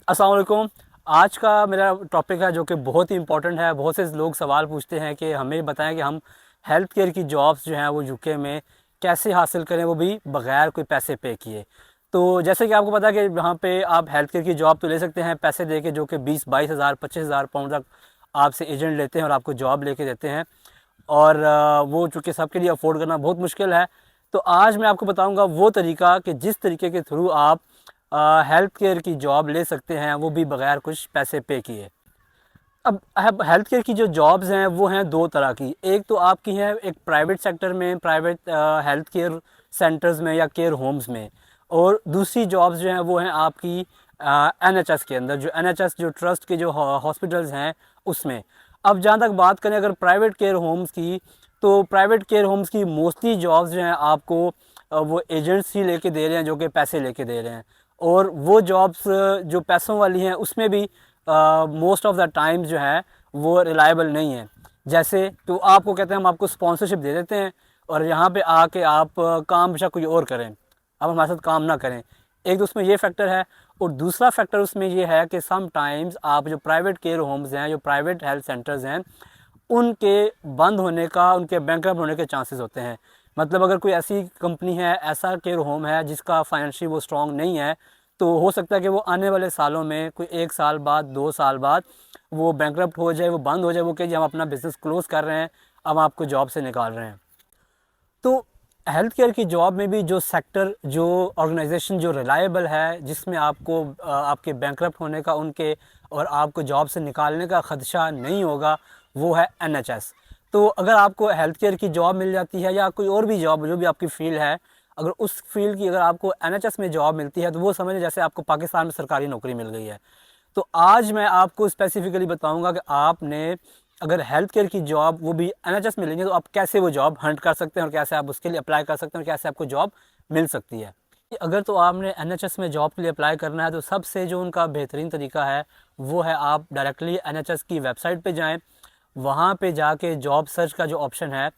अस्सलाम वालेकुम। आज का मेरा टॉपिक है जो कि बहुत ही इंपॉर्टेंट है। बहुत से लोग सवाल पूछते हैं कि हमें बताएं कि हम हेल्थ केयर की जॉब्स जो हैं वो यूके में कैसे हासिल करें, वो भी बग़ैर कोई पैसे पे किए। तो जैसे कि आपको पता है कि यहाँ पे आप हेल्थ केयर की जॉब तो ले सकते हैं पैसे दे के, जो कि 20-22 हज़ार 25 हज़ार पाउंड तक आपसे एजेंट लेते हैं और आपको जॉब लेके देते हैं। और वो चूँकि सबके लिए अफोर्ड करना बहुत मुश्किल है। तो आज मैं आपको बताऊंगा वो तरीका कि जिस तरीके के थ्रू आप हेल्थ केयर की जॉब ले सकते हैं, वो भी बग़ैर कुछ पैसे पे किए। अब हेल्थ केयर की जो जॉब्स हैं वो हैं दो तरह की। एक तो आपकी है एक प्राइवेट सेक्टर में, प्राइवेट हेल्थ केयर सेंटर्स में या केयर होम्स में। और दूसरी जॉब्स जो हैं वो हैं आपकी एनएचएस के अंदर, जो एनएचएस जो ट्रस्ट के जो हॉस्पिटल्स हैं उसमें। अब जहाँ तक बात करें अगर प्राइवेट केयर होम्स की, तो प्राइवेट केयर होम्स की मोस्टली जॉब्स जो हैं आपको वो एजेंट्स ही लेके दे रहे हैं, जो कि पैसे लेके दे रहे हैं। और वो जॉब्स जो पैसों वाली हैं उसमें भी मोस्ट ऑफ द टाइम जो है वो रिलायबल नहीं है। जैसे तो आपको कहते हैं हम आपको स्पॉन्सरशिप दे देते हैं और यहाँ पे आके आप काम बेशक कोई और करें, आप हमारे साथ काम ना करें। एक तो उसमें ये फैक्टर है। और दूसरा फैक्टर उसमें ये है कि सम टाइम्स आप जो प्राइवेट केयर होम्स हैं, जो प्राइवेट हेल्थ सेंटर्स हैं, उनके बंद होने का, उनके बैंकरप्ट होने के चांसेस होते हैं। मतलब अगर कोई ऐसी कंपनी है, ऐसा केयर होम है जिसका फाइनेंशियल वो स्ट्रॉन्ग नहीं है, तो हो सकता है कि वो आने वाले सालों में कोई 1 साल बाद, 2 साल बाद वो बैंकरप्ट हो जाए, वो बंद हो जाए, वो कहे जी हम अपना बिज़नेस क्लोज़ कर रहे हैं, अब आपको जॉब से निकाल रहे हैं। तो हेल्थ केयर की जॉब में भी जो सेक्टर, जो ऑर्गेनाइजेशन जो रिलायबल है, जिसमें आपको आपके बैंकरप्ट होने का, उनके और आपको जॉब से निकालने का ख़दशा नहीं होगा, वो है एनएचएस। तो अगर आपको हेल्थ केयर की जॉब मिल जाती है या कोई और भी जॉब जो भी आपकी फ़ील्ड है, अगर उस फील्ड की अगर आपको एनएचएस में जॉब मिलती है, तो वो समझ जैसे आपको पाकिस्तान में सरकारी नौकरी मिल गई है। तो आज मैं आपको स्पेसिफिकली बताऊंगा कि आपने अगर हेल्थ केयर की जॉब वो भी एनएचएस में लेंगे, तो आप कैसे वो जॉब हंट कर सकते हैं और कैसे आप उसके लिए अप्लाई कर सकते हैं और कैसे आपको जॉब मिल सकती है। अगर तो आपने एनएचएस में जॉब के लिए अप्लाई करना है, तो सबसे जो उनका बेहतरीन तरीका है वो है आप डायरेक्टली एनएचएस की वेबसाइट पे जाएं। वहाँ पे जाके जॉब सर्च का जो ऑप्शन है,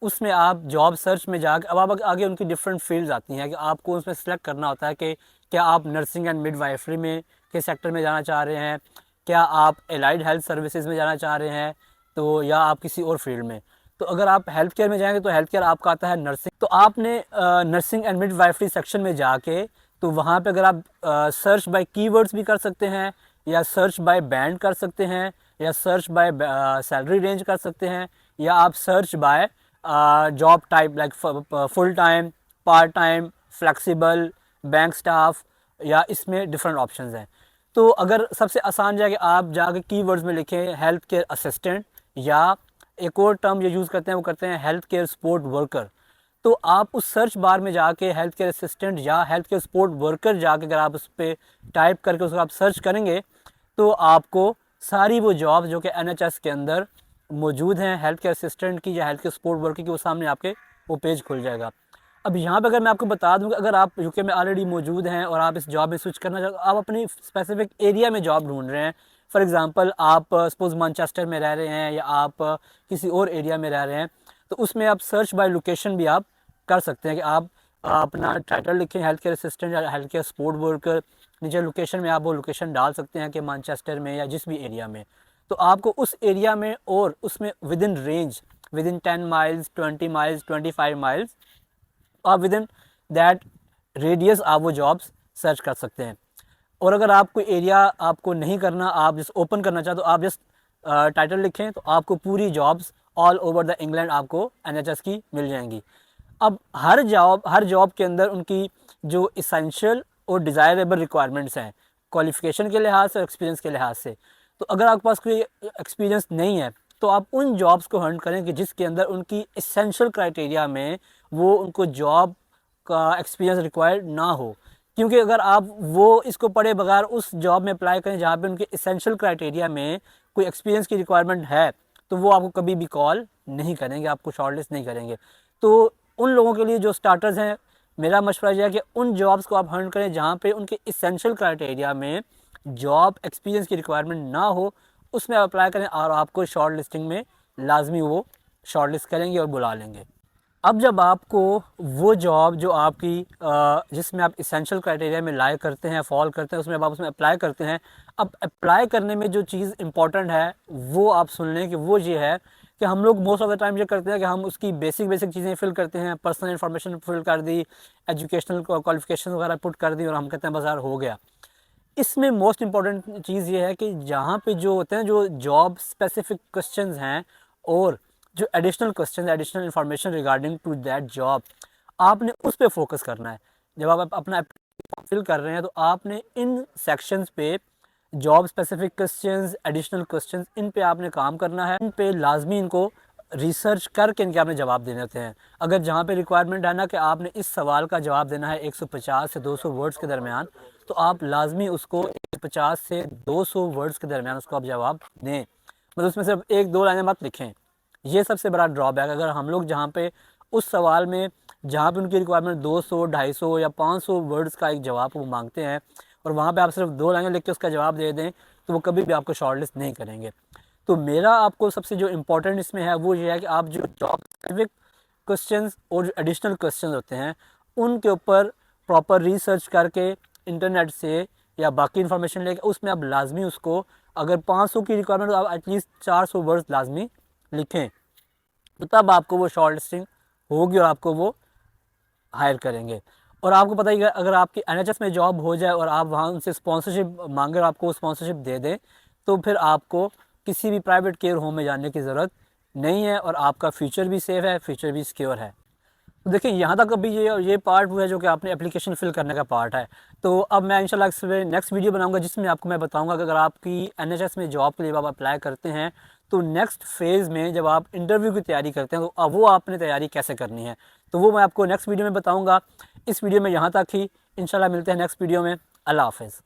उसमें आप जॉब सर्च में जाके अब आप आगे उनकी डिफरेंट फील्ड्स आती हैं कि आपको उसमें सेलेक्ट करना होता है कि क्या आप नर्सिंग एंड मिडवाइफरी में के सेक्टर में जाना चाह रहे हैं, क्या आप एलाइड हेल्थ सर्विसेज में जाना चाह रहे हैं, तो या आप किसी और फील्ड में। तो अगर आप हेल्थ केयर में जाएंगे तो हेल्थ केयर आपका आता है नर्सिंग। तो आपने नर्सिंग एंड मिडवाइफरी सेक्शन में जाके, तो वहाँ पे अगर आप सर्च बाय कीवर्ड्स भी कर सकते हैं, या सर्च बाय बैंड कर सकते हैं, या सर्च बाय सैलरी रेंज कर सकते हैं, या आप search by job type like full time, part time, flexible, bank staff, या इसमें डिफरेंट ऑप्शंस हैं। तो अगर सबसे आसान जाके आप जाके कीवर्ड्स में लिखें हेल्थ केयर असिस्टेंट, या एक और टर्म ये यूज़ करते हैं, वो करते हैं हेल्थ केयर सपोर्ट वर्कर। तो आप उस सर्च बार में जाके हेल्थ केयर असिस्टेंट या हेल्थ केयर सपोर्ट वर्कर जाके अगर आप उस पर टाइप करके उसको आप सर्च करेंगे, तो आपको सारी वो जॉब जो कि एनएचएस के अंदर मौजूद हैं हेल्थ केयर असिस्टेंट की या हेल्थ केयर सपोर्ट वर्कर की, वो सामने आपके वो पेज खुल जाएगा। अब यहाँ पे अगर मैं आपको बता दूँ कि अगर आप यूके में ऑलरेडी मौजूद हैं और आप इस जॉब में स्विच करना चाहते हो, आप अपनी स्पेसिफिक एरिया में जॉब ढूंढ रहे हैं। फॉर एग्जांपल आप सपोज मैनचेस्टर में रह रहे हैं, या आप किसी और एरिया में रह रहे हैं, तो उसमें आप सर्च बाय लोकेशन भी आप कर सकते हैं कि आप अपना टाइटल लिखें हेल्थ केयर असिस्टेंट या हेल्थ केयर सपोर्ट वर्कर, नीचे लोकेशन में आप वो लोकेशन डाल सकते हैं कि मैनचेस्टर में या जिस भी एरिया में। तो आपको उस एरिया में और उसमें with in range, with in 10 miles, 20 miles, 25 miles, आप विद इन दैट रेडियस आप वो जॉब्स सर्च कर सकते हैं। और अगर आपको एरिया आपको नहीं करना, आप जस्ट ओपन करना चाहते हो, आप जस्ट टाइटल लिखें, तो आपको पूरी jobs all over the England आपको एनएचएस की मिल जाएंगी। अब हर जॉब के अंदर उनकी जो इसेंशियल और डिज़ायरेबल रिक्वायरमेंट्स हैं, क्वालिफ़िकेशन के लिहाज से और एक्सपीरियंस के लिहाज से। तो अगर आपके पास कोई एक्सपीरियंस नहीं है, तो आप उन जॉब्स को हंट करें कि जिसके अंदर उनकी इसेंशियल क्राइटेरिया में वो उनको जॉब का एक्सपीरियंस रिक्वायर्ड ना हो। क्योंकि अगर आप वो इसको पढ़े बगैर उस जॉब में अप्लाई करें जहाँ पे उनके इसेंशियल क्राइटेरिया में कोई एक्सपीरियंस की रिक्वायरमेंट है, तो वो आपको कभी भी कॉल नहीं करेंगे, आपको शॉर्टलिस्ट नहीं करेंगे। तो उन लोगों के लिए जो स्टार्टर्स हैं, मेरा मशवरा यह है कि उन जॉब्स को आप हंट करें जहाँ पे उनके इसेंशियल क्राइटेरिया में जॉब एक्सपीरियंस की रिक्वायरमेंट ना हो, उसमें आप अप्लाई करें और आपको शॉर्ट लिस्टिंग में लाजमी वो शॉर्ट लिस्ट करेंगे और बुला लेंगे। अब जब आपको वो जॉब जो आपकी जिसमें आप इसेंशियल क्राइटेरिया में लाइक करते हैं, फॉल करते हैं, उसमें अब आप उसमें अप्लाई करते हैं। अब अप्लाई करने में जो चीज़ इंपॉर्टेंट है वो आप सुन लें कि वो ये है कि हम लोग मोस्ट ऑफ द टाइम ये करते हैं कि हम उसकी बेसिक चीज़ें फिल करते हैं, पर्सनल इन्फॉर्मेशन फिल कर दी, एजुकेशनल क्वालिफिकेशन वगैरह पुट कर दी और हम कहते हैं बस यार हो गया। इसमें मोस्ट इम्पॉर्टेंट चीज़ ये है कि जहाँ पे जो होते हैं जो जॉब स्पेसिफिक क्वेश्चंस हैं और जो additional question, additional information regarding to that job, आपने उस पर फोकस करना है। जब आप अपना एप्लीकेशन फिल कर रहे हैं तो आपने इन सेक्शंस पे job specific questions, additional questions, इन पे आपने काम करना है। इन पे लाजमी इनको रिसर्च करके इनके आपने जवाब देने होते हैं। अगर जहाँ पे रिक्वायरमेंट है ना कि आपने इस सवाल का जवाब देना है 150 से 200 वर्ड्स के दरमियान, तो आप लाजमी उसको 150 से 200 वर्ड्स के दरमियान उसको आप जवाब दें। मतलब उसमें सिर्फ एक दो लाइनें मत लिखें। ये सबसे बड़ा ड्रॉबैक। अगर हम लोग जहाँ पे उस सवाल में जहाँ पे उनकी रिक्वायरमेंट 200, 250 या 500 वर्ड्स का एक जवाब वो मांगते हैं और वहाँ पे आप सिर्फ दो लाइनें लिख के उसका जवाब दे दें, तो वो कभी भी आपको शॉर्टलिस्ट नहीं करेंगे। तो मेरा आपको सबसे जो इम्पोर्टेंट इसमें है वो ये है कि आप जो जॉब स्पेसिफिक क्वेश्चंस और जो एडिशनल क्वेश्चंस होते हैं उनके ऊपर प्रॉपर रिसर्च करके इंटरनेट से या बाकी इन्फॉर्मेशन लेके उसमें आप लाजमी उसको, अगर 500 की रिक्वायरमेंट तो आप एटलीस्ट 400 वर्ड्स लाजमी लिखें, तो तब आपको वो शॉर्ट लिस्टिंग होगी और आपको वो हायर करेंगे। और आपको पता ही है अगर आपकी एनएचएस में जॉब हो जाए और आप वहाँ उनसे स्पॉन्सरशिप मांगे और आपको स्पॉन्सरशिप दे दें, तो फिर आपको किसी भी प्राइवेट केयर होम में जाने की ज़रूरत नहीं है और आपका फ्यूचर भी सेफ है, फ्यूचर भी सिक्योर है। तो देखिए यहाँ तक अभी ये पार्ट हुआ है जो कि आपने एप्लीकेशन फिल करने का पार्ट है। तो अब मैं इंशाल्लाह इस पे नेक्स्ट वीडियो बनाऊंगा जिसमें आपको मैं बताऊंगा कि अगर आपकी एनएचएस में जॉब के लिए आप अप्लाई करते हैं तो नेक्स्ट फेज़ में जब आप इंटरव्यू की तैयारी करते हैं तो अब वो आपने तैयारी कैसे करनी है, तो वो मैं आपको नेक्स्ट वीडियो में बताऊँगा। इस वीडियो में यहाँ तक ही, इंशाल्लाह मिलते हैं नेक्स्ट वीडियो में। अल्लाह हाफ़िज़।